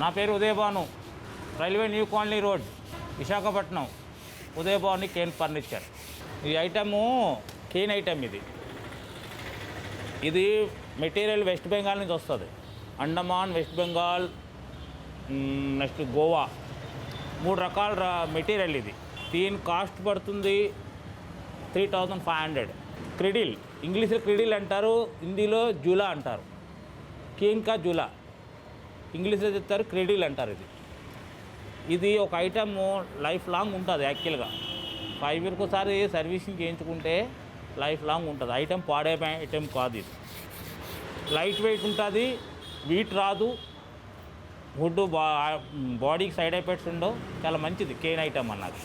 నా పేరు Udaya Bhanu, railway new colony road, Visakhapatnam. Udaya Bhanu cane furniture. ఈ ఐటము కేన్ ఐటమ్. ఇది మెటీరియల్ వెస్ట్ బెంగాల్ నుంచి వస్తుంది. అండమాన్, వెస్ట్ బెంగాల్, నెక్స్ట్ గోవా, 3 రకాల మెటీరియల్ ఇది. దీని కాస్ట్ పడుతుంది 3500. క్రెడిల్, ఇంగ్లీష్లో క్రెడిల్ అంటారు, హిందీలో జూలా అంటారు. కేన్ కా జూలా, ఇంగ్లీష్లో చెప్తారు, క్రెడిల్ అంటారు. ఇది ఒక ఐటమ్ లైఫ్ లాంగ్ ఉంటుంది. యాక్చువల్గా 5 ఇయర్కి ఒకసారి సర్వీసింగ్ చేయించుకుంటే లైఫ్ లాంగ్ ఉంటుంది. ఐటమ్ పాడే ఐటమ్ కాదు. ఇది లైట్ వెయిట్ ఉంటుంది, వీట్ రాదు, వుడ్ బాడీకి సైడ్ ఎఫెక్ట్స్ ఉండవు. చాలా మంచిది కేన్ ఐటమ్ అన్నది.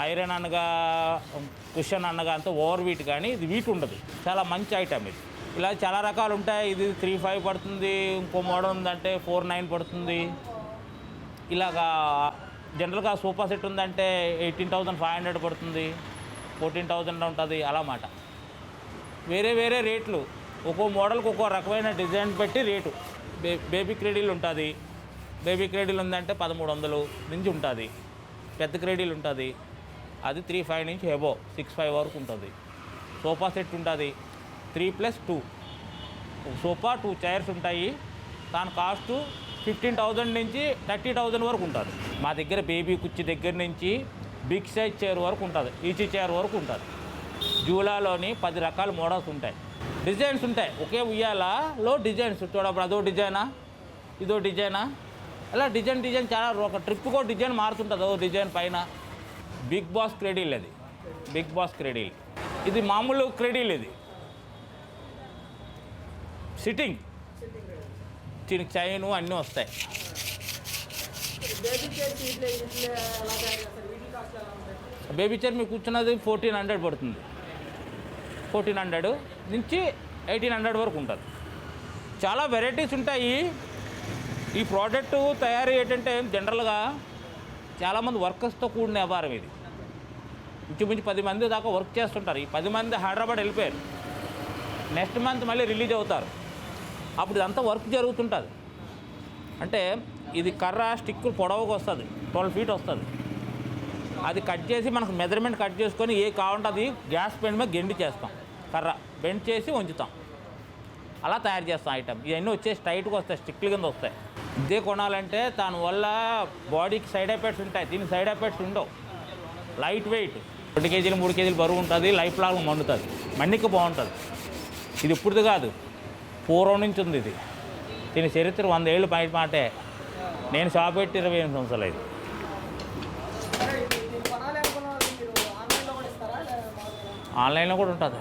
ఐరన్ అనగా కుషన్ అనగా అంతా ఓవర్ వీట్, కానీ ఇది వీట్ ఉండదు. చాలా మంచి ఐటమ్ ఇది. ఇలా చాలా రకాలు ఉంటాయి. ఇది 3500 పడుతుంది, ఇంకో మోడల్ ఉందంటే 4900 పడుతుంది. ఇలాగా జనరల్గా సోఫా సెట్ ఉందంటే 18,500 పడుతుంది, 14,000 ఉంటుంది. అలా మాట వేరే వేరే రేట్లు. ఒక్కో మోడల్కి ఒక్కో రకమైన డిజైన్ పెట్టి రేటు. బేబీ క్రెడిల్ ఉంటుంది. బేబీ క్రెడిల్ ఉందంటే 1300 నుంచి ఉంటుంది. పెద్ద క్రెడిల్ ఉంటుంది, అది 3500 నుంచి ఎబో 6500 వరకు ఉంటుంది. సోఫా సెట్ ఉంటుంది 3+2. ఒక సోఫా 2 చైర్స్ ఉంటాయి. దాని కాస్ట్ 15,000 నుంచి 30,000 వరకు ఉంటుంది. మా దగ్గర బేబీ కుర్చీ దగ్గర నుంచి బిగ్ సైజ్ చైర్ వరకు ఉంటుంది, ఈచీ చైర్ వరకు ఉంటుంది. జూలాలోని 10 రకాల మోడల్స్ ఉంటాయి, డిజైన్స్ ఉంటాయి. ఒకే ఉయ్యాలలో డిజైన్స్ చూడప్పుడు అదో డిజైనా, ఇదో డిజైనా, అలా డిజైన్ చాలా. ఒక ట్రిప్కో డిజైన్ మారుతుంటుంది, అదో డిజైన్ పైన. బిగ్ బాస్ క్రెడిల్, అది బిగ్ బాస్ క్రెడిల్. ఇది మామూలు క్రెడిల్. ఇది సిట్టింగ్, దీనికి చైను అన్నీ వస్తాయి. బేబీ చైర్ మీకు కూర్చున్నది 1400 పడుతుంది. 1400 నుంచి 1800 వరకు ఉంటుంది. చాలా వెరైటీస్ ఉంటాయి. ఈ ప్రోడక్ట్ తయారీ ఏంటంటే జనరల్గా చాలామంది వర్కర్స్తో కూడిన వ్యాపారం ఇది. ఇంచుమించు 10 మంది దాకా వర్క్ చేస్తుంటారు. ఈ 10 మంది హైదరాబాద్ వెళ్ళిపోయారు. నెక్స్ట్ మంత్ మళ్ళీ రిలీజ్ అవుతారు. అప్పుడు ఇదంతా వర్క్ జరుగుతుంటుంది. అంటే ఇది కర్ర స్టిక్ పొడవుగా వస్తుంది, 12 feet వస్తుంది. అది కట్ చేసి మనకు మెజర్మెంట్ కట్ చేసుకొని ఏ కావాలంటే అది గ్యాస్ పెయింట్ మీద గెండి చేస్తాం. కర్ర బెండ్ చేసి ఉంచుతాం. అలా తయారు చేస్తాం ఐటమ్. ఇవన్నీ వచ్చేసి టైట్గా వస్తాయి, స్టిక్ల కింద వస్తాయి. ఇదే కొనాలంటే దానివల్ల బాడీకి సైడ్ ఎఫెక్ట్స్ ఉంటాయి. దీనికి సైడ్ ఎఫెక్ట్స్ ఉండవు. లైట్ వెయిట్, 2 kgs 3 kgs బరువు ఉంటుంది. లైఫ్ లాంగ్ మండుతుంది, మన్నిక బాగుంటుంది. ఇది ఇప్పుడుది కాదు, పూర్వం నుంచి ఉంది ఇది. దీని చరిత్ర 100 ఏళ్ళు బయట మాటే. నేను షాప్ పెట్టి 28 సంవత్సరాలు అయింది. ఆన్లైన్లో కూడా ఉంటుంది.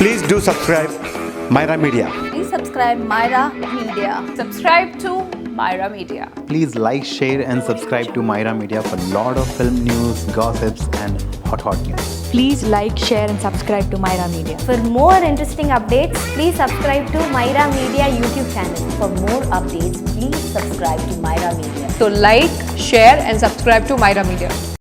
Please do subscribe Myra Media. Please subscribe Myra Media. Subscribe to Myra Media. Please like, share and subscribe to Myra Media for lot of film news, gossips and hot news. Please like, share and subscribe to Myra Media. For more interesting updates, please subscribe to Myra Media YouTube channel. For more updates, please subscribe to Myra Media. So like, share and subscribe to Myra Media.